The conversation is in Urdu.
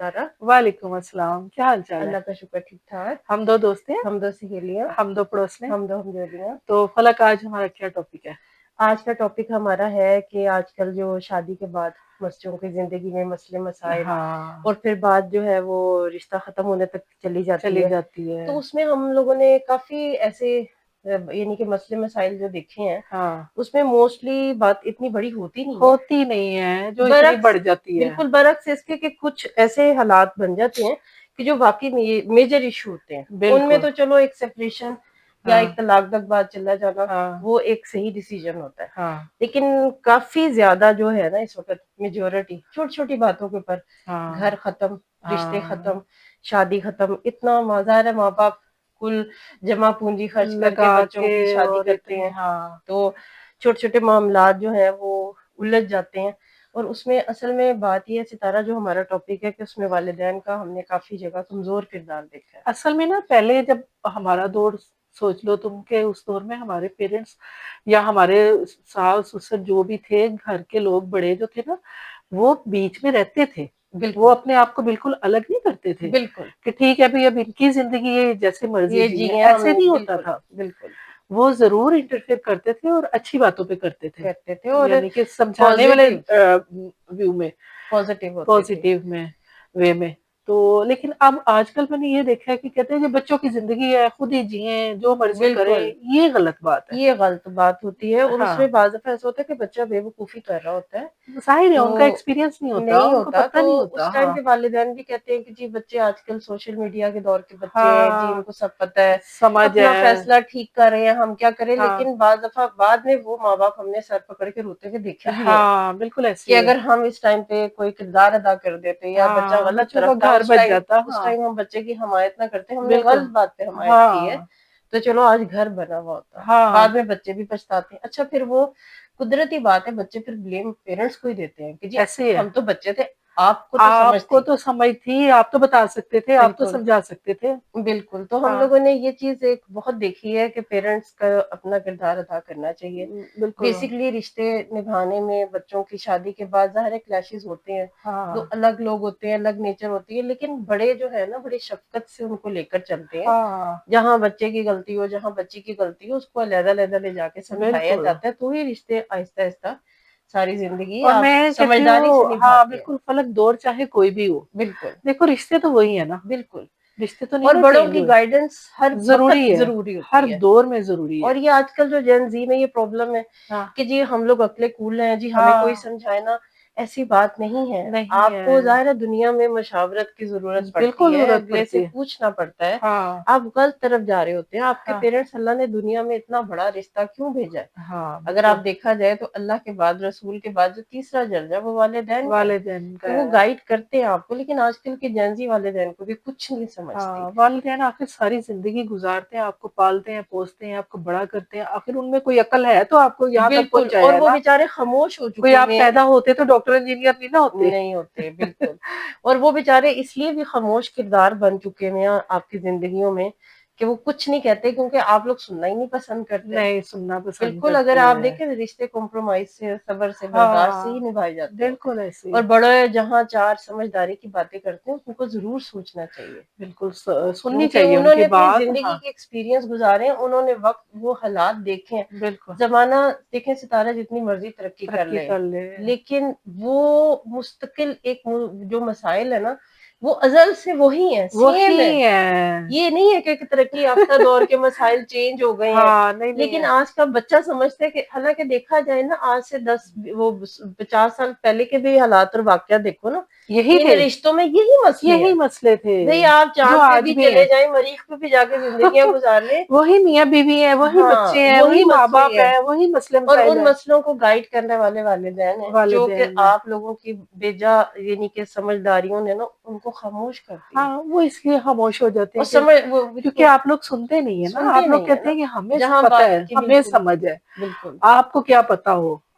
سارا وعلیکم السلام، کیا حال چال ہے؟ اللہ کا شکر ٹھیک ٹھاک. ہم دو دوست ہیں، ہم دو سہیلیاں، ہم دو پڑوس میں. ہم دو ہمجولیاں. تو فلک آج ہمارا کیا ٹاپک ہے؟ آج کا ٹاپک ہمارا ہے کہ آج کل جو شادی کے بعد بچوں کی زندگی میں مسئلے مسائل ہاں اور پھر بعد جو ہے وہ رشتہ ختم ہونے تک چلی چلی جاتی ہے. جاتی ہے. تو اس میں ہم لوگوں نے کافی ایسے یعنی کہ مسئلے مسائل جو دیکھے ہیں ہاں اس میں موسٹلی بات اتنی بڑی ہوتی نہیں ہے، ہوتی نہیں ہے جو اتنی برعکس بڑھ جاتی ہے. بالکل برعکس اس کے کہ کچھ ایسے حالات بن جاتے ہیں کہ جو واقعی میجر ایشو ہوتے ہیں. ان میں بالکل. تو چلو ایک سیپریشن یا ہاں ایک طلاق تک بعد چلا جانا ہاں وہ ایک صحیح ڈیسیجن ہوتا ہے، ہاں لیکن کافی زیادہ جو ہے نا اس وقت میجورٹی چھوٹی چھوٹی باتوں کے اوپر ہاں گھر ختم، رشتے ہاں ختم، شادی ختم. اتنا ظاہر ہے ماں باپ کل جمع پونجی خرچ کر کے لگا بچوں کے کی شادی اور کرتے اتنی ہیں ہاں تو چھوٹے چھوٹے معاملات جو ہیں وہ الجھ جاتے ہیں. اور اس میں اصل میں بات یہ ہے ستارہ جو ہمارا ٹاپک ہے کہ اس میں والدین کا ہم نے کافی جگہ کمزور کردار دیکھا ہے. اصل میں نا پہلے جب ہمارا دور سوچ لو تم کہ اس دور میں ہمارے پیرنٹس یا ہمارے ساس سسر جو بھی تھے گھر کے لوگ بڑے جو تھے نا وہ بیچ میں رہتے تھے، بالکل وہ اپنے آپ کو بالکل الگ نہیں کرتے تھے بالکل کہ ٹھیک ہے بھئی اب ان کی زندگی ہے جیسے مرضی یہ جیئیں، جیے ہم ایسے نہیں ہوتا بالکل تھا. بالکل وہ ضرور انٹرفیئر کرتے تھے اور اچھی باتوں پہ کرتے تھے، کرتے تھے اور یعنی کہ سمجھانے والے پازیٹیو ویو میں، پازیٹیو ہوتے تھے. پازیٹیو میں وے میں. تو لیکن اب آج کل میں نے یہ دیکھا ہے کہ کہتے ہیں کہ بچوں کی زندگی ہے خود ہی جئیں جو مرضی کریں، بالکل یہ غلط بات ہے. یہ غلط بات ہوتی ہے اور اس ہاں میں بعض دفعہ ایسا ہوتا ہے کہ بچہ بے وقوفی کر رہا ہوتا ہے ظاہر ہے تو ان کا ایکسپیرینس نہیں ان کو ہوتا. پتہ تو نہیں ہوتا. اس ٹائم ہاں پہ والدین بھی کہتے ہیں کہ جی بچے آج کل سوشل میڈیا کے دور کے بچے ہیں جی ان ہاں کو سب پتہ ہے سمجھ اپنا ہے. فیصلہ ٹھیک کر رہے ہیں ہم کیا کریں. ہاں لیکن بعض دفعہ بعد میں وہ ماں باپ ہم نے سر پکڑ کے روتے ہوئے دیکھے بھی ہیں ہاں بالکل کہ ایسے ہے. اگر ہم اس ٹائم پہ کوئی کردار ادا کر دیتے یا بچہ ہاں غلط بچوں کا طرف تھا گھر اس بچ ٹائم جاتا. اس ہاں ٹائم ہم بچے کی حمایت نہ کرتے ہم نے بالکل. غلط بات پہ حمایت کی ہے ہاں تو چلو آج گھر بنا ہوا ہوتا. ہاں بعد میں بچے بھی پچھتاتے ہیں. اچھا پھر وہ قدرتی بات ہے بچے پھر بلیم پیرنٹس کو ہی دیتے ہیں کہ جی ایسے ہے. ہم تو بچے تھے آپ کو تو سمجھ آپ کو تھی. تو سمجھ تھی، آپ تو بتا سکتے تھے، آپ تو بالکل سمجھا سکتے تھے. بالکل. تو ہم ہاں لوگوں نے یہ چیز ایک بہت دیکھی ہے کہ پیرنٹس کا اپنا کردار ادا کرنا چاہیے. بالکل. بیسکلی رشتے نبھانے میں بچوں کی شادی کے بعد ظاہر کلیشز ہوتے ہیں، ہاں دو الگ لوگ ہوتے ہیں، الگ نیچر ہوتی ہے، لیکن بڑے جو ہے نا بڑی شفقت سے ان کو لے کر چلتے ہیں. ہاں جہاں بچے کی غلطی ہو جہاں بچی کی غلطی ہو اس کو علیحدہ علیحدہ لے جا کے سمجھایا بالکل. جاتا ہے تو ہی رشتے آہستہ آہستہ ساری زندگی اور آپ میں کہتی سمجھداری سے ہوں ہاں نبھاتے ہیں. بالکل فلک دور چاہے کوئی بھی ہو، بالکل دیکھو رشتے تو وہی ہے نا، بالکل. رشتے تو نہیں اور نا بڑوں چینج کی ہوئے. گائیڈنس ہر ضروری وقت ہے، ضروری ہر ہوتی ہے. دور میں ضروری ہے. اور یہ آج کل جو جین زی میں یہ پرابلم ہے ہاں کہ جی ہم لوگ عقلے کول ہیں جی ہمیں کوئی ہاں سمجھائے نا، ایسی بات نہیں ہے. نہیں آپ کو ہے. ظاہر ہے دنیا میں مشاورت کی ضرورت بالکل پڑتی ہے، ضرورت اگلے سے پڑتی ہے. پوچھنا پڑتا ہے. ہاں آپ غلط طرف جا رہے ہوتے ہیں. آپ کے ہاں پیرنٹس اللہ نے دنیا میں اتنا بڑا رشتہ کیوں بھیجا ہے؟ ہاں اگر بالکل. آپ دیکھا جائے تو اللہ کے بعد رسول کے بعد جو تیسرا درجہ وہ والدین کا ہے. والدین کا تو وہ ہے. گائیڈ کرتے ہیں آپ کو، لیکن آج کل کے جینزی والدین کو بھی کچھ نہیں سمجھتی. ہاں والدین آخر ساری زندگی گزارتے ہیں، آپ کو پالتے ہیں پوستے ہیں، آپ کو بڑا کرتے ہیں، آخر ان میں کوئی عقل ہے تو آپ کو یہاں تک بالکل. اور پہنچایا ہے وہ نا. بیچارے خاموش ہو کوئی چکے آپ ہوئے پیدا ہوتے تو ڈاکٹر انجینئر نہیں نہ ہوتے. نہیں ہوتے. بالکل. اور وہ بیچارے اس لیے بھی خاموش کردار بن چکے ہیں آپ کی زندگیوں میں کہ وہ کچھ نہیں کہتے کیونکہ آپ لوگ سننا ہی نہیں پسند کرتے. نہیں سننا پسند بالکل. اگر کرتے آپ ہیں. دیکھیں رشتے کمپرومائز سے صبر سے برداشت سے ہاں ہی نبھائے جاتے ہیں. بالکل ایسے اور ہی. بڑے جہاں چار سمجھداری کی باتیں کرتے ہیں ان کو ضرور سوچنا چاہیے بالکل سننی کیونکہ چاہیے ان انہوں کی نے اپنی بات. زندگی ہاں کے ایکسپیرینس گزارے ہیں، انہوں نے وقت وہ حالات دیکھے ہیں. بالکل. زمانہ دیکھیں ستارہ جتنی مرضی ترقی کر ترقی لے کر لے. لیکن وہ مستقل ایک جو مسائل ہے نا وہ ازل سے وہی ہیں، سیم ہے. وہی ہے. یہ نہیں ہے کہ ترقی یافتہ دور کے مسائل چینج ہو گئے ہیں. ہاں نہیں نہیں لیکن ہے. آج کا بچہ سمجھتا ہے کہ حالانکہ دیکھا جائے نا آج سے 50 سال پہلے کے بھی حالات اور واقعات دیکھو نا یہی ان تھے، رشتوں میں یہی مسئلے یہی ہیں. مسئلے تھے بھئی آپ جو چاند پہ آج بھی ہیں. چلے جائیں، مریخ پہ بھی جا کے زندگیاں گزار لیں، وہی میاں بیوی ہیں، وہی ہاں بچے ہیں، وہی وہی ماں مسئلے باپ ہیں. ہیں، وہی مسئلے اور مسائل ان ہیں. مسئلوں کو گائیڈ کرنے والے والدین ہیں جو کہ والدین ہیں. آپ لوگوں کی بیجا یعنی کہ سمجھداریوں نے نا ان کو خاموش کر دیا. ہاں وہ اس لیے خاموش ہو جاتے اور ہیں کہ وہ کیونکہ آپ لوگ سنتے نہیں ہیں نا، سنتے آپ لوگ نہیں ہے کہتے نا ہیں کہ ہمیں جہاں پتہ بات ہے، کی. ہمیں بالکل سمجھ ہے، بالکل آپ کو کیا پتا ہو،